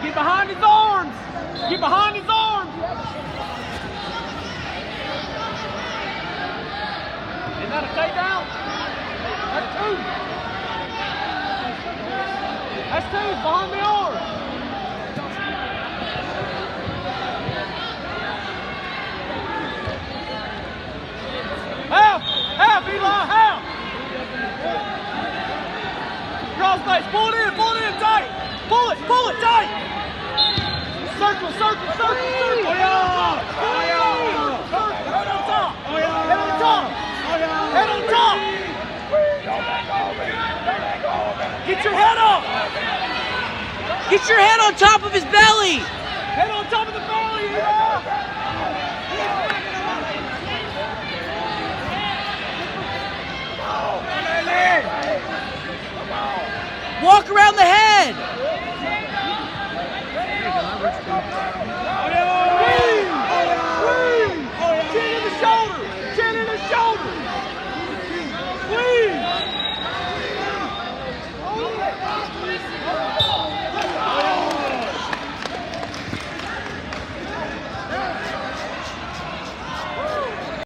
Get behind his arms. Get behind his arms. Is that a takedown? That's two. That's two. Behind the arm. Half, Eli, half. Crossface, pull it in tight. Pull it tight. Circle. Oh yeah. Head on top. Head on top. Get your head up. Get your head on top of his belly. Head on top of the belly, Eli. Walk around